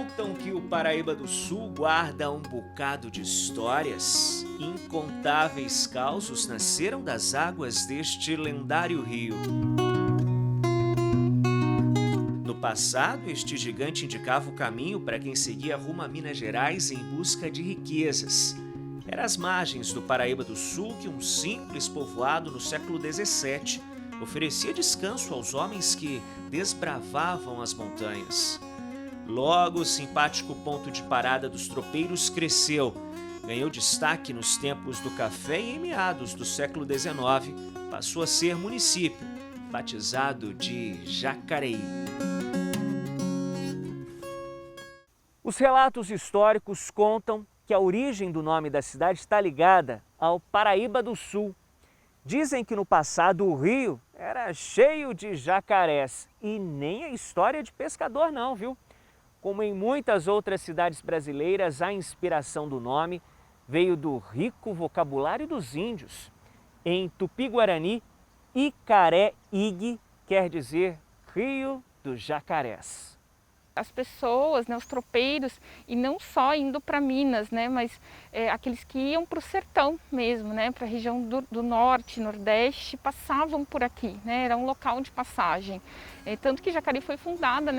Contam que o Paraíba do Sul guarda um bocado de histórias. Incontáveis causos nasceram das águas deste lendário rio. No passado, este gigante indicava o caminho para quem seguia rumo a Minas Gerais em busca de riquezas. Era às margens do Paraíba do Sul que um simples povoado no século XVII oferecia descanso aos homens que desbravavam as montanhas. Logo, o simpático ponto de parada dos tropeiros cresceu, ganhou destaque nos tempos do café e em meados do século XIX passou a ser município, batizado de Jacareí. Os relatos históricos contam que a origem do nome da cidade está ligada ao Paraíba do Sul. Dizem que no passado o rio era cheio de jacarés e nem a história de pescador não, viu? Como em muitas outras cidades brasileiras, a inspiração do nome veio do rico vocabulário dos índios. Em Tupi-Guarani, Icaré-Ig quer dizer Rio dos Jacarés. As pessoas, os tropeiros, e não só indo para Minas, mas aqueles que iam para o sertão mesmo, para a região do norte, nordeste, passavam por aqui, era um local de passagem. Tanto que Jacareí foi fundada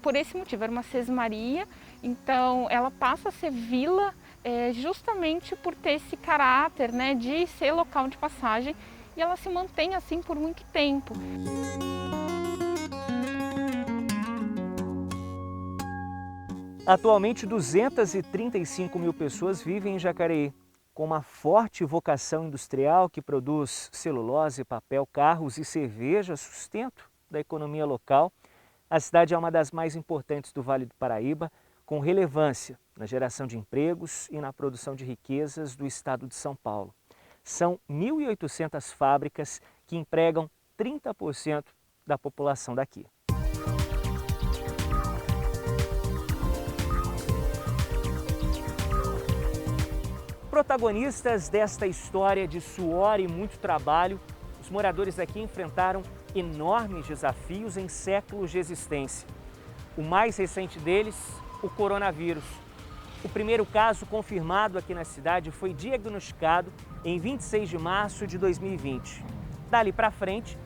por esse motivo, era uma sesmaria, então ela passa a ser vila justamente por ter esse caráter de ser local de passagem, e ela se mantém assim por muito tempo. Atualmente, 235 mil pessoas vivem em Jacareí, com uma forte vocação industrial que produz celulose, papel, carros e cerveja, sustento da economia local. A cidade é uma das mais importantes do Vale do Paraíba, com relevância na geração de empregos e na produção de riquezas do estado de São Paulo. São 1.800 fábricas que empregam 30% da população daqui. Protagonistas desta história de suor e muito trabalho, os moradores aqui enfrentaram enormes desafios em séculos de existência. O mais recente deles, o coronavírus. O primeiro caso confirmado aqui na cidade foi diagnosticado em 26 de março de 2020. Dali para frente,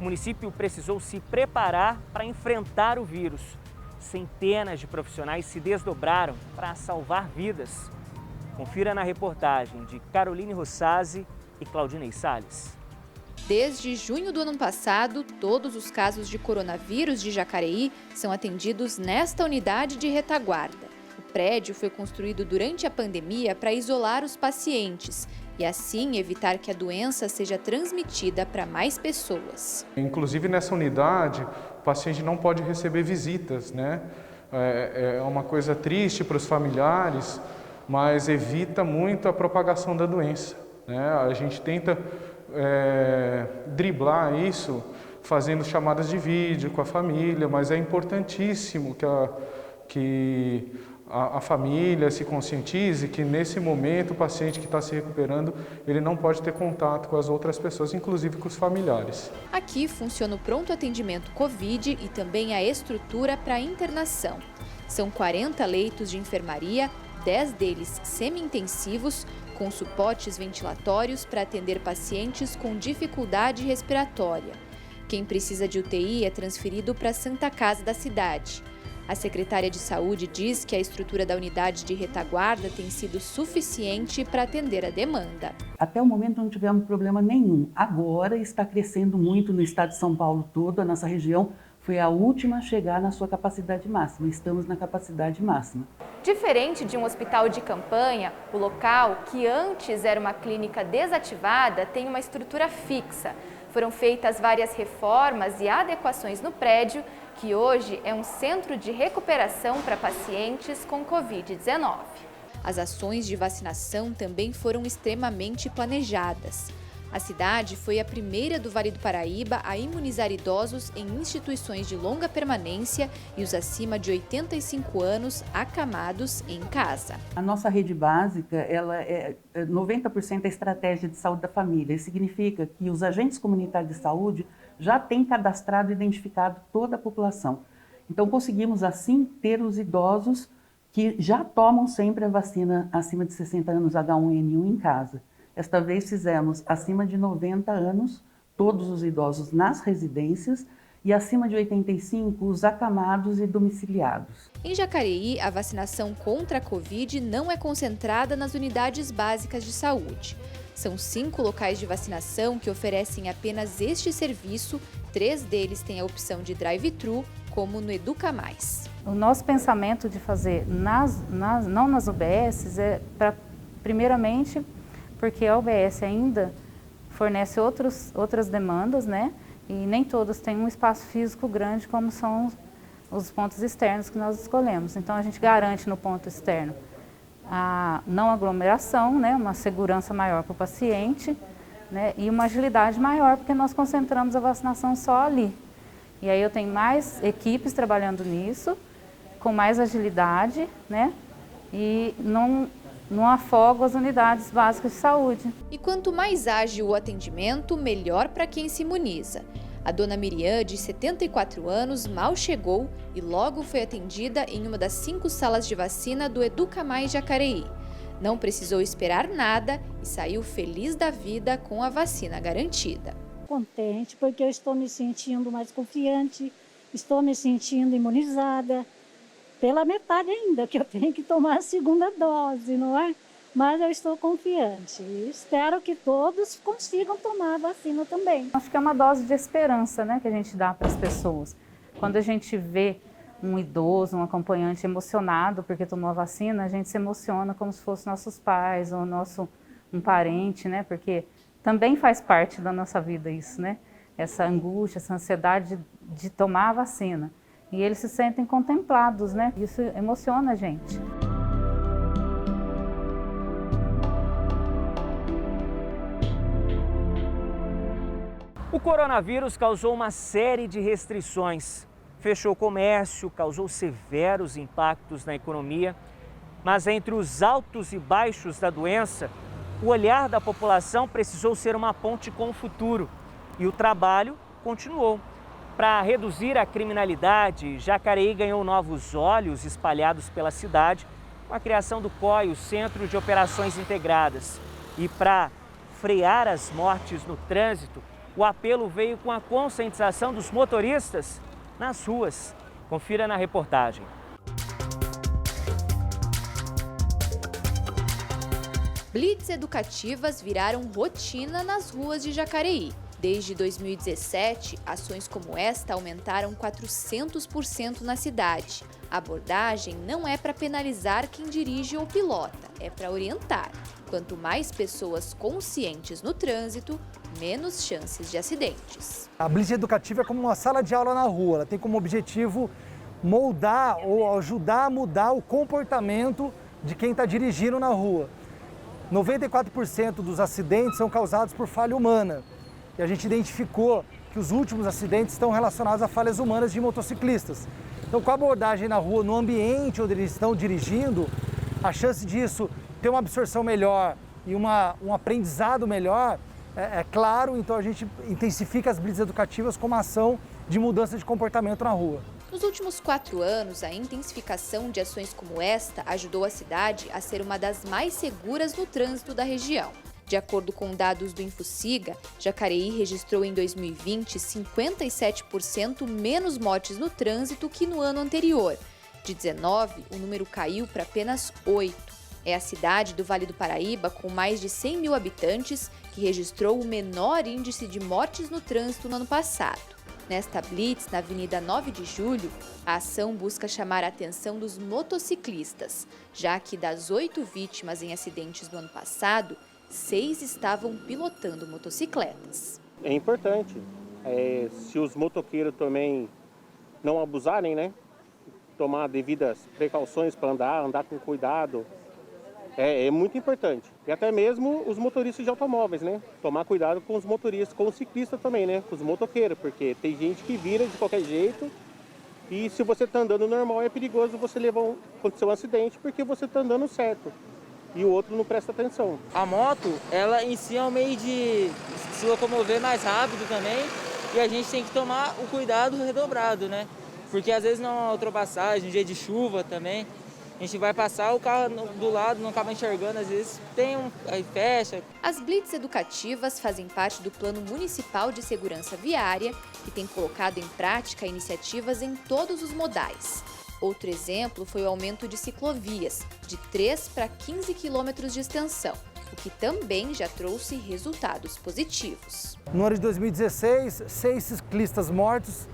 o município precisou se preparar para enfrentar o vírus. Centenas de profissionais se desdobraram para salvar vidas. Confira na reportagem de Caroline Rossazzi e Claudinei Salles. Desde junho do ano passado, todos os casos de coronavírus de Jacareí são atendidos nesta unidade de retaguarda. O prédio foi construído durante a pandemia para isolar os pacientes e assim evitar que a doença seja transmitida para mais pessoas. Inclusive nessa unidade, o paciente não pode receber visitas, É uma coisa triste para os familiares, mas evita muito a propagação da doença, A gente tenta driblar isso fazendo chamadas de vídeo com a família, mas é importantíssimo que a família se conscientize que nesse momento o paciente que está se recuperando, ele não pode ter contato com as outras pessoas, inclusive com os familiares. Aqui funciona o pronto atendimento Covid e também a estrutura para internação. São 40 leitos de enfermaria, 10 deles semi-intensivos, com suportes ventilatórios para atender pacientes com dificuldade respiratória. Quem precisa de UTI é transferido para a Santa Casa da cidade. A secretária de Saúde diz que a estrutura da unidade de retaguarda tem sido suficiente para atender a demanda. Até o momento não tivemos problema nenhum. Agora está crescendo muito no estado de São Paulo todo, a nossa região foi a última a chegar na sua capacidade máxima. Estamos na capacidade máxima. Diferente de um hospital de campanha, o local, que antes era uma clínica desativada, tem uma estrutura fixa. Foram feitas várias reformas e adequações no prédio, que hoje é um centro de recuperação para pacientes com Covid-19. As ações de vacinação também foram extremamente planejadas. A cidade foi a primeira do Vale do Paraíba a imunizar idosos em instituições de longa permanência e os acima de 85 anos acamados em casa. A nossa rede básica, ela é 90% a estratégia de saúde da família. Isso significa que os agentes comunitários de saúde já têm cadastrado e identificado toda a população. Então conseguimos assim ter os idosos que já tomam sempre a vacina acima de 60 anos H1N1 em casa. Esta vez fizemos acima de 90 anos, todos os idosos nas residências, e acima de 85, os acamados e domiciliados. Em Jacareí, a vacinação contra a Covid não é concentrada nas unidades básicas de saúde. São 5 locais de vacinação que oferecem apenas este serviço, 3 deles têm a opção de drive-thru, como no Educa Mais. O nosso pensamento de fazer não nas UBSs é, primeiramente, porque a UBS ainda fornece outras demandas, né? E nem todos têm um espaço físico grande como são os pontos externos que nós escolhemos. Então a gente garante no ponto externo a não aglomeração, né? Uma segurança maior para o paciente, né? E uma agilidade maior, porque nós concentramos a vacinação só ali. E aí eu tenho mais equipes trabalhando nisso, com mais agilidade, né? E não afogo as unidades básicas de saúde. E quanto mais ágil o atendimento, melhor para quem se imuniza. A dona Miriam, de 74 anos, mal chegou e logo foi atendida em uma das 5 salas de vacina do Educa Mais Jacareí. Não precisou esperar nada e saiu feliz da vida com a vacina garantida. Contente, porque eu estou me sentindo mais confiante, estou me sentindo imunizada. Pela metade ainda, que eu tenho que tomar a segunda dose, não é? Mas eu estou confiante e espero que todos consigam tomar a vacina também. Acho que é uma dose de esperança, né, que a gente dá para as pessoas. Quando a gente vê um idoso, um acompanhante emocionado porque tomou a vacina, a gente se emociona como se fossem nossos pais ou um parente, né? Porque também faz parte da nossa vida isso, né? Essa angústia, essa ansiedade de tomar a vacina. E eles se sentem contemplados, né? Isso emociona a gente. O coronavírus causou uma série de restrições. Fechou o comércio, causou severos impactos na economia. Mas entre os altos e baixos da doença, o olhar da população precisou ser uma ponte com o futuro. E o trabalho continuou. Para reduzir a criminalidade, Jacareí ganhou novos olhos espalhados pela cidade com a criação do COI, o Centro de Operações Integradas. E para frear as mortes no trânsito, o apelo veio com a conscientização dos motoristas nas ruas. Confira na reportagem. Blitz educativas viraram rotina nas ruas de Jacareí. Desde 2017, ações como esta aumentaram 400% na cidade. A abordagem não é para penalizar quem dirige ou pilota, é para orientar. Quanto mais pessoas conscientes no trânsito, menos chances de acidentes. A Blitz educativa é como uma sala de aula na rua. Ela tem como objetivo moldar ou ajudar a mudar o comportamento de quem está dirigindo na rua. 94% dos acidentes são causados por falha humana. E a gente identificou que os últimos acidentes estão relacionados a falhas humanas de motociclistas. Então, com a abordagem na rua, no ambiente onde eles estão dirigindo, a chance disso ter uma absorção melhor e um aprendizado melhor é claro. Então, a gente intensifica as blitz educativas como ação de mudança de comportamento na rua. Nos últimos 4 anos, a intensificação de ações como esta ajudou a cidade a ser uma das mais seguras no trânsito da região. De acordo com dados do Infusiga, Jacareí registrou em 2020 57% menos mortes no trânsito que no ano anterior. De 19, o número caiu para apenas 8. É a cidade do Vale do Paraíba, com mais de 100 mil habitantes, que registrou o menor índice de mortes no trânsito no ano passado. Nesta blitz, na Avenida 9 de Julho, a ação busca chamar a atenção dos motociclistas, já que das 8 vítimas em acidentes do ano passado, 6 estavam pilotando motocicletas. É importante, se os motoqueiros também não abusarem, né? Tomar devidas precauções para andar com cuidado, é muito importante. E até mesmo os motoristas de automóveis, né? Tomar cuidado com os motoristas, com os ciclistas também, né? Com os motoqueiros, porque tem gente que vira de qualquer jeito e se você está andando normal é perigoso você acontecer um acidente porque você está andando certo. E o outro não presta atenção. A moto, ela em si é um meio de se locomover mais rápido também e a gente tem que tomar o cuidado redobrado, né? porque às vezes numa ultrapassagem, dia de chuva também, a gente vai passar, o carro do lado não acaba enxergando, às vezes aí fecha. As blitz educativas fazem parte do Plano Municipal de Segurança Viária, que tem colocado em prática iniciativas em todos os modais. Outro exemplo foi o aumento de ciclovias, de 3 para 15 quilômetros de extensão, o que também já trouxe resultados positivos. No ano de 2016, 6 ciclistas mortos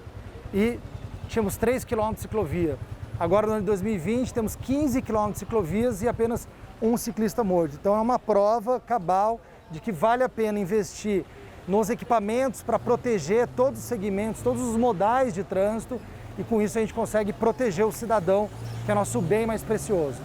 e tínhamos 3 quilômetros de ciclovia. Agora, no ano de 2020, temos 15 quilômetros de ciclovias e apenas 1 ciclista morto. Então, é uma prova cabal de que vale a pena investir nos equipamentos para proteger todos os segmentos, todos os modais de trânsito, e com isso a gente consegue proteger o cidadão, que é nosso bem mais precioso.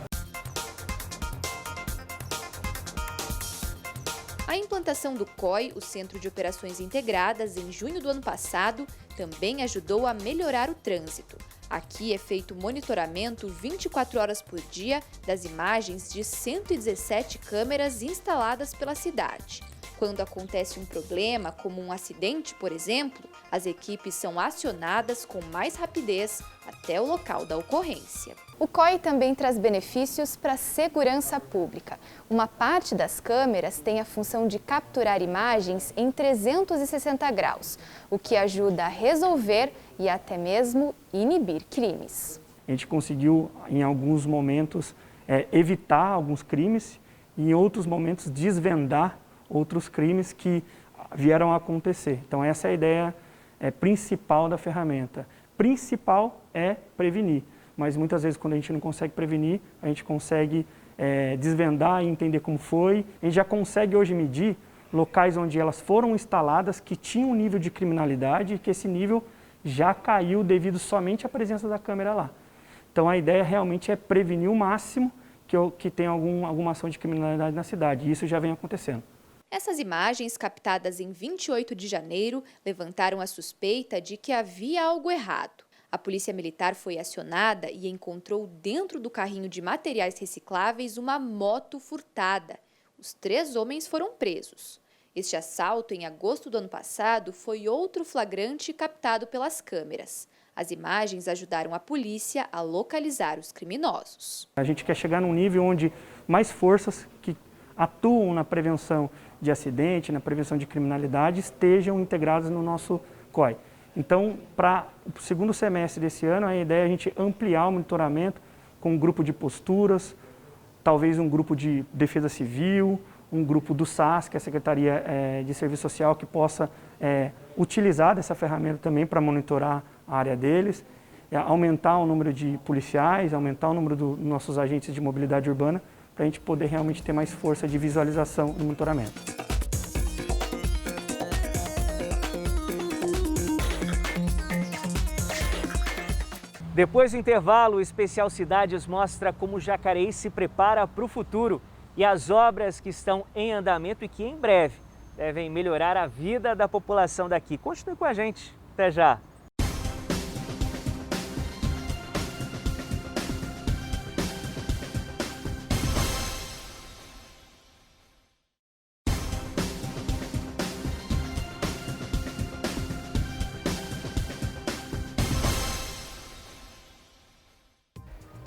A implantação do COI, o Centro de Operações Integradas, em junho do ano passado, também ajudou a melhorar o trânsito. Aqui é feito monitoramento 24 horas por dia das imagens de 117 câmeras instaladas pela cidade. Quando acontece um problema, como um acidente, por exemplo, as equipes são acionadas com mais rapidez até o local da ocorrência. O COI também traz benefícios para a segurança pública. Uma parte das câmeras tem a função de capturar imagens em 360 graus, o que ajuda a resolver e até mesmo inibir crimes. A gente conseguiu, em alguns momentos, evitar alguns crimes e, em outros momentos, desvendar outros crimes que vieram a acontecer. Então, essa é a ideia principal da ferramenta. Principal é prevenir, mas muitas vezes, quando a gente não consegue prevenir, a gente consegue desvendar e entender como foi. A gente já consegue hoje medir locais onde elas foram instaladas que tinham um nível de criminalidade e que esse nível já caiu devido somente à presença da câmera lá. Então, a ideia realmente é prevenir o máximo que tenha alguma ação de criminalidade na cidade, e isso já vem acontecendo. Essas imagens, captadas em 28 de janeiro, levantaram a suspeita de que havia algo errado. A Polícia Militar foi acionada e encontrou dentro do carrinho de materiais recicláveis uma moto furtada. Os 3 homens foram presos. Este assalto, em agosto do ano passado, foi outro flagrante captado pelas câmeras. As imagens ajudaram a polícia a localizar os criminosos. A gente quer chegar num nível onde mais forças que atuam na prevenção de acidente, na prevenção de criminalidade, estejam integradas no nosso COI. Então, para o segundo semestre desse ano, a ideia é a gente ampliar o monitoramento com um grupo de posturas, talvez um grupo de defesa civil, um grupo do SAS, que é a Secretaria de Serviço Social, que possa utilizar dessa ferramenta também para monitorar a área deles, aumentar o número de policiais, aumentar o número dos nossos agentes de mobilidade urbana, para a gente poder realmente ter mais força de visualização no monitoramento. Depois do intervalo, o Especial Cidades mostra como Jacareí se prepara para o futuro e as obras que estão em andamento e que em breve devem melhorar a vida da população daqui. Continue com a gente. Até já!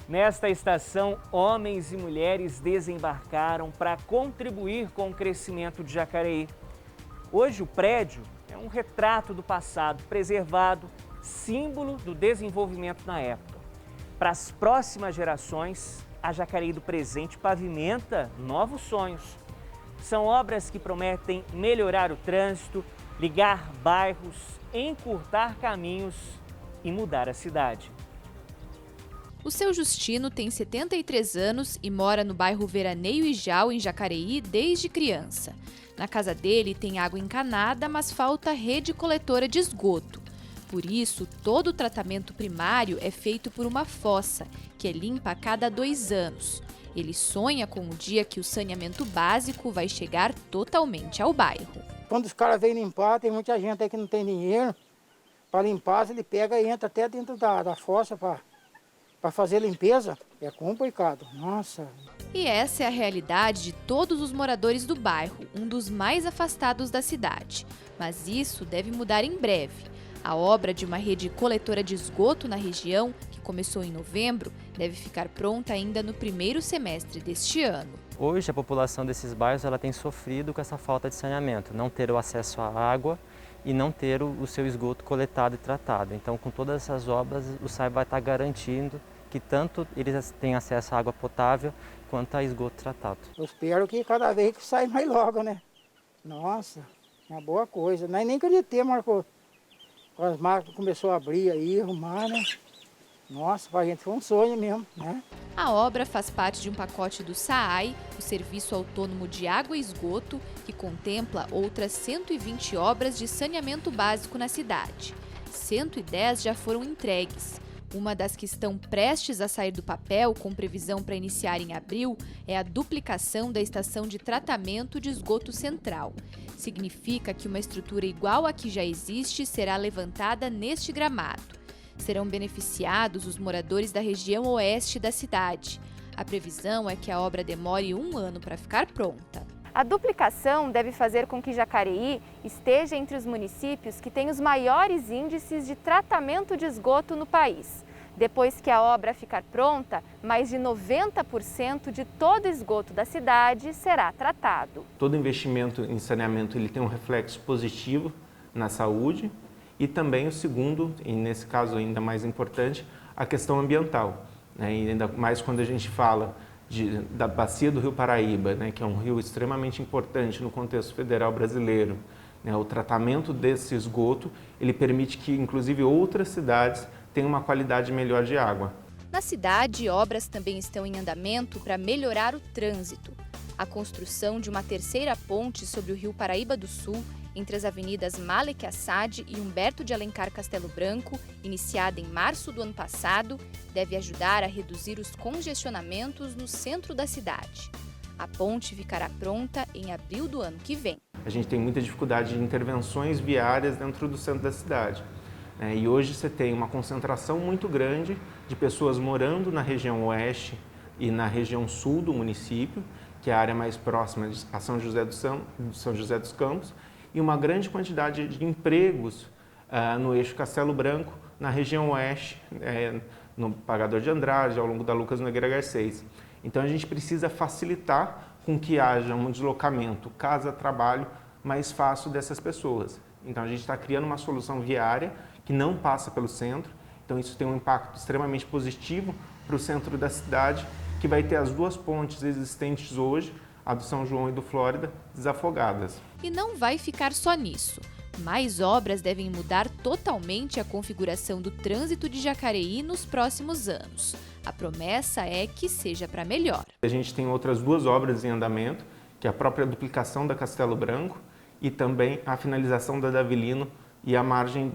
Nesta estação, homens e mulheres desembarcaram para contribuir com o crescimento de Jacareí. Hoje o prédio é um retrato do passado preservado, símbolo do desenvolvimento na época. Para as próximas gerações, a Jacareí do presente pavimenta novos sonhos. São obras que prometem melhorar o trânsito, ligar bairros, encurtar caminhos e mudar a cidade. O seu Justino tem 73 anos e mora no bairro Veraneio e Jau, em Jacareí, desde criança. Na casa dele tem água encanada, mas falta rede coletora de esgoto. Por isso, todo o tratamento primário é feito por uma fossa, que é limpa a cada 2 anos. Ele sonha com o dia que o saneamento básico vai chegar totalmente ao bairro. Quando os caras vêm limpar, tem muita gente aí que não tem dinheiro para limpar, ele pega e entra até dentro da fossa para fazer limpeza. É complicado, nossa. E essa é a realidade de todos os moradores do bairro, um dos mais afastados da cidade. Mas isso deve mudar em breve. A obra de uma rede coletora de esgoto na região, que começou em novembro, deve ficar pronta ainda no primeiro semestre deste ano. Hoje a população desses bairros ela tem sofrido com essa falta de saneamento, não ter o acesso à água e não ter o seu esgoto coletado e tratado. Então, com todas essas obras, o SAI vai estar garantindo que tanto eles têm acesso à água potável quanto a esgoto tratado. Eu espero que cada vez que sai mais logo, né? Nossa, é uma boa coisa. Nem acreditei, Marco. As máquinas começou a abrir aí, arrumar, né? Nossa, pra gente foi um sonho mesmo, né? A obra faz parte de um pacote do SAAI, o Serviço Autônomo de Água e Esgoto, que contempla outras 120 obras de saneamento básico na cidade. 110 já foram entregues. Uma das que estão prestes a sair do papel, com previsão para iniciar em abril, é a duplicação da estação de tratamento de esgoto central. Significa que uma estrutura igual à que já existe será levantada neste gramado. Serão beneficiados os moradores da região oeste da cidade. A previsão é que a obra demore 1 ano para ficar pronta. A duplicação deve fazer com que Jacareí esteja entre os municípios que têm os maiores índices de tratamento de esgoto no país. Depois que a obra ficar pronta, mais de 90% de todo o esgoto da cidade será tratado. Todo investimento em saneamento ele tem um reflexo positivo na saúde e também o segundo, e nesse caso ainda mais importante, a questão ambiental. E ainda mais quando a gente fala da bacia do Rio Paraíba, que é um rio extremamente importante no contexto federal brasileiro. O tratamento desse esgoto, ele permite que inclusive outras cidades tenham uma qualidade melhor de água. Na cidade, obras também estão em andamento para melhorar o trânsito. A construção de uma terceira ponte sobre o Rio Paraíba do Sul, entre as avenidas Malek Assad e Humberto de Alencar Castelo Branco, iniciada em março do ano passado, deve ajudar a reduzir os congestionamentos no centro da cidade. A ponte ficará pronta em abril do ano que vem. A gente tem muita dificuldade de intervenções viárias dentro do centro da cidade. E hoje você tem uma concentração muito grande de pessoas morando na região oeste e na região sul do município, que é a área mais próxima a São José dos Campos, e uma grande quantidade de empregos no eixo Castelo Branco, na região oeste, no Pagador de Andrade, ao longo da Lucas Nogueira Garcês. Então a gente precisa facilitar com que haja um deslocamento casa-trabalho mais fácil dessas pessoas. Então a gente está criando uma solução viária que não passa pelo centro, então isso tem um impacto extremamente positivo para o centro da cidade, que vai ter as duas pontes existentes hoje, a do São João e do Flórida, desafogadas. E não vai ficar só nisso. Mais obras devem mudar totalmente a configuração do trânsito de Jacareí nos próximos anos. A promessa é que seja para melhor. A gente tem outras 2 obras em andamento, que é a própria duplicação da Castelo Branco e também a finalização da Davilino e a margem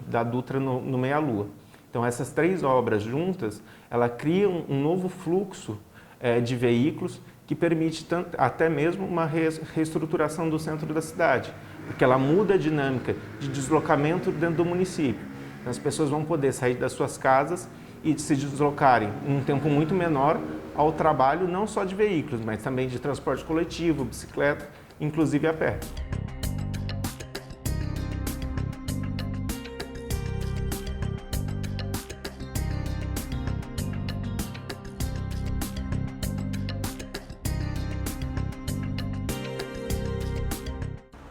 da Dutra no Meia-Lua. Então essas 3 obras juntas, ela criam um novo fluxo de veículos que permite até mesmo uma reestruturação do centro da cidade, porque ela muda a dinâmica de deslocamento dentro do município. Então, as pessoas vão poder sair das suas casas e se deslocarem em um tempo muito menor ao trabalho, não só de veículos, mas também de transporte coletivo, bicicleta, inclusive a pé.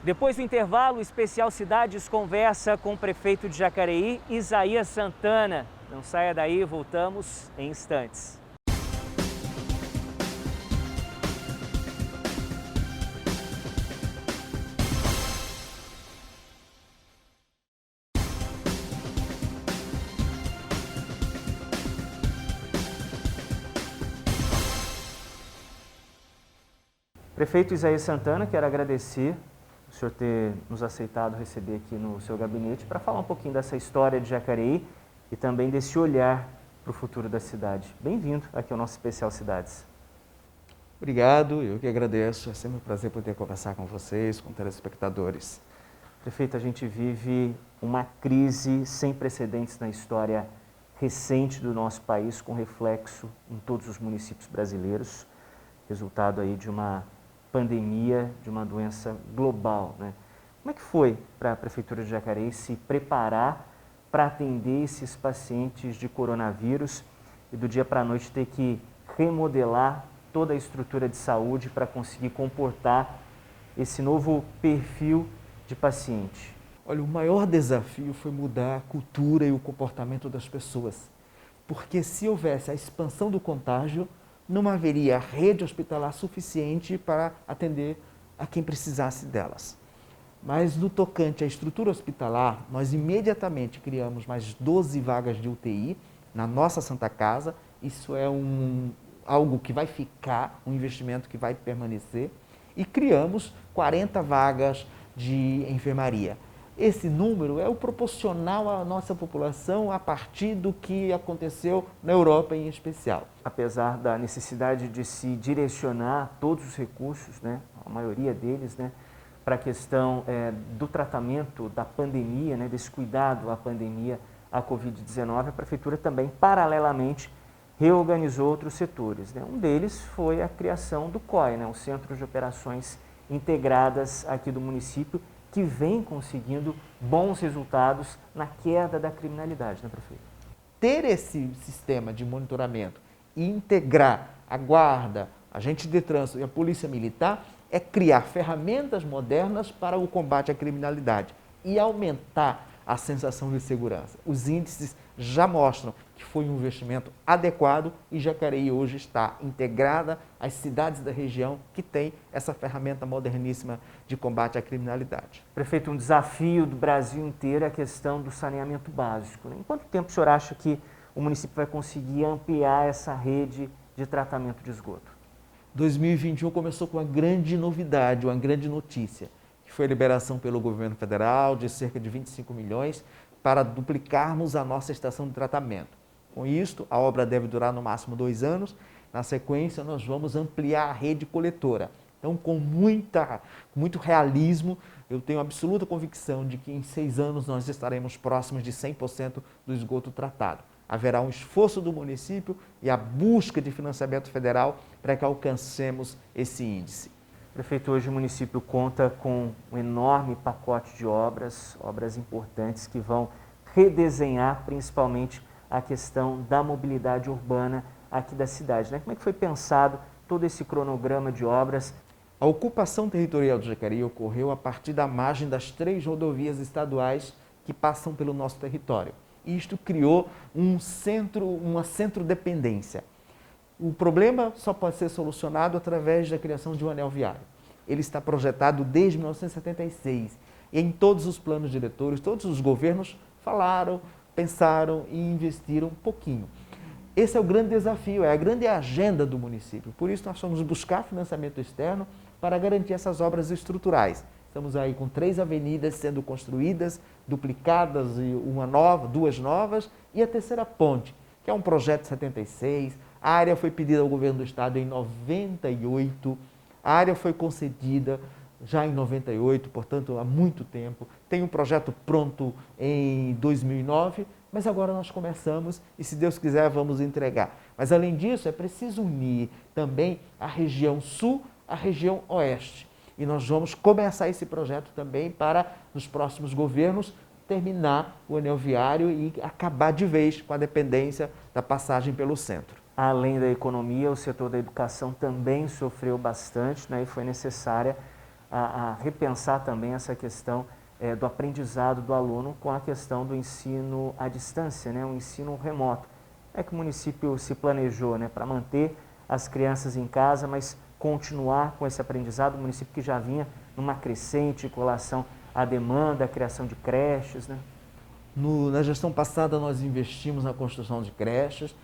Depois do intervalo, o Especial Cidades conversa com o prefeito de Jacareí, Isaías Santana. Não saia daí, voltamos em instantes. Prefeito Isaías Santana, quero agradecer o senhor ter nos aceitado receber aqui no seu gabinete para falar um pouquinho dessa história de Jacareí e também desse olhar para o futuro da cidade. Bem-vindo aqui ao nosso Especial Cidades. Obrigado, eu que agradeço. É sempre um prazer poder conversar com vocês, com telespectadores. Prefeito, a gente vive uma crise sem precedentes na história recente do nosso país, com reflexo em todos os municípios brasileiros, resultado aí de uma pandemia, de uma doença global, né? Como é que foi para a Prefeitura de Jacareí se preparar para atender esses pacientes de coronavírus e do dia para a noite ter que remodelar toda a estrutura de saúde para conseguir comportar esse novo perfil de paciente? Olha, o maior desafio foi mudar a cultura e o comportamento das pessoas. Porque se houvesse a expansão do contágio, não haveria rede hospitalar suficiente para atender a quem precisasse delas. Mas no tocante à estrutura hospitalar, nós imediatamente criamos mais 12 vagas de UTI na nossa Santa Casa. Isso é algo que vai ficar, um investimento que vai permanecer. E criamos 40 vagas de enfermaria. Esse número é o proporcional à nossa população a partir do que aconteceu na Europa em especial. Apesar da necessidade de se direcionar todos os recursos, né, a maioria deles, né, para a questão do tratamento da pandemia, né, desse cuidado à pandemia, à Covid-19, a Prefeitura também, paralelamente, reorganizou outros setores, né? Um deles foi a criação do COI, né, o Centro de Operações Integradas aqui do município, que vem conseguindo bons resultados na queda da criminalidade, né, prefeito? Ter esse sistema de monitoramento e integrar a guarda, agente de trânsito e a polícia militar é criar ferramentas modernas para o combate à criminalidade e aumentar a sensação de segurança. Os índices já mostram que foi um investimento adequado e Jacareí hoje está integrada às cidades da região que tem essa ferramenta moderníssima de combate à criminalidade. Prefeito, um desafio do Brasil inteiro é a questão do saneamento básico, né? Em quanto tempo o senhor acha que o município vai conseguir ampliar essa rede de tratamento de esgoto? 2021 começou com uma grande novidade, uma grande notícia, que foi a liberação pelo governo federal de cerca de 25 milhões para duplicarmos a nossa estação de tratamento. Com isto, a obra deve durar no máximo 2 anos. Na sequência, nós vamos ampliar a rede coletora. Então, com muito realismo, eu tenho absoluta convicção de que em 6 anos nós estaremos próximos de 100% do esgoto tratado. Haverá um esforço do município e a busca de financiamento federal para que alcancemos esse índice. Prefeito, hoje o município conta com um enorme pacote de obras importantes que vão redesenhar principalmente a questão da mobilidade urbana aqui da cidade, né? Como é que foi pensado todo esse cronograma de obras? A ocupação territorial de Jacareí ocorreu a partir da margem das 3 rodovias estaduais que passam pelo nosso território. Isto criou uma centrodependência. O problema só pode ser solucionado através da criação de um anel viário. Ele está projetado desde 1976 e em todos os planos diretores, todos os governos falaram, pensaram e investiram um pouquinho. Esse é o grande desafio, é a grande agenda do município. Por isso nós vamos buscar financiamento externo para garantir essas obras estruturais. Estamos aí com 3 avenidas sendo construídas, duplicadas, uma nova, 2 novas e a terceira ponte, que é um projeto de 76. A área foi pedida ao governo do estado em 98, a área foi concedida já em 98, portanto há muito tempo. Tem um projeto pronto em 2009, mas agora nós começamos e, se Deus quiser, vamos entregar. Mas além disso, é preciso unir também a região sul à região oeste. E nós vamos começar esse projeto também para, nos próximos governos, terminar o anel viário e acabar de vez com a dependência da passagem pelo centro. Além da economia, o setor da educação também sofreu bastante, né, e foi necessária a repensar também essa questão do aprendizado do aluno com a questão do ensino à distância, né, um ensino remoto. É que o município se planejou, né, para manter as crianças em casa, mas continuar com esse aprendizado, o município que já vinha numa crescente com relação à demanda, à criação de creches, né? Na gestão passada nós investimos na construção de creches,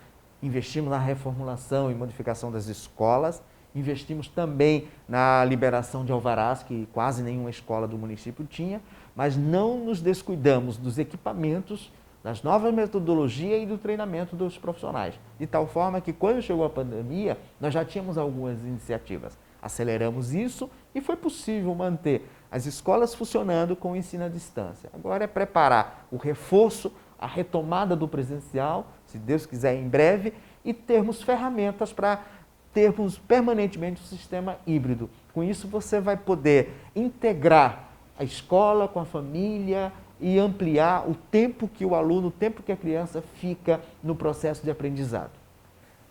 investimos na reformulação e modificação das escolas, investimos também na liberação de alvarás, que quase nenhuma escola do município tinha, mas não nos descuidamos dos equipamentos, das novas metodologias e do treinamento dos profissionais. De tal forma que, quando chegou a pandemia, nós já tínhamos algumas iniciativas. Aceleramos isso e foi possível manter as escolas funcionando com o ensino à distância. Agora é preparar o reforço, a retomada do presencial, se Deus quiser em breve, e termos ferramentas para termos permanentemente um sistema híbrido. Com isso você vai poder integrar a escola, com a família e ampliar o tempo que o aluno, o tempo que a criança fica no processo de aprendizado.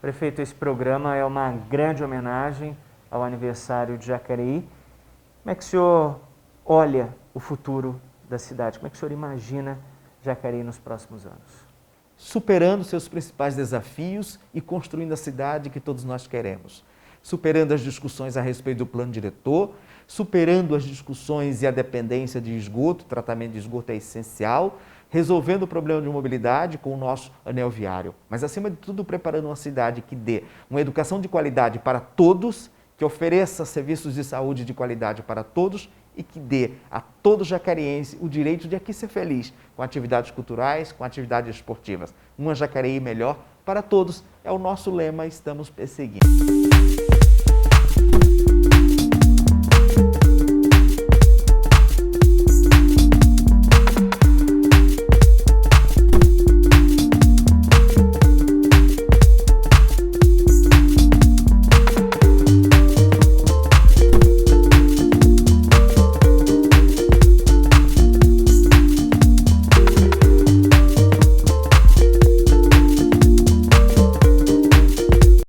Prefeito, esse programa é uma grande homenagem ao aniversário de Jacareí. Como é que o senhor olha o futuro da cidade? Como é que o senhor imagina Jacareí nos próximos anos? Superando seus principais desafios e construindo a cidade que todos nós queremos. Superando as discussões a respeito do plano diretor, superando as discussões e a dependência de esgoto, tratamento de esgoto é essencial, resolvendo o problema de mobilidade com o nosso anel viário, mas acima de tudo preparando uma cidade que dê uma educação de qualidade para todos, que ofereça serviços de saúde de qualidade para todos e que dê a todo jacariense o direito de aqui ser feliz com atividades culturais, com atividades esportivas. Uma Jacareí melhor para todos é o nosso lema, estamos perseguindo.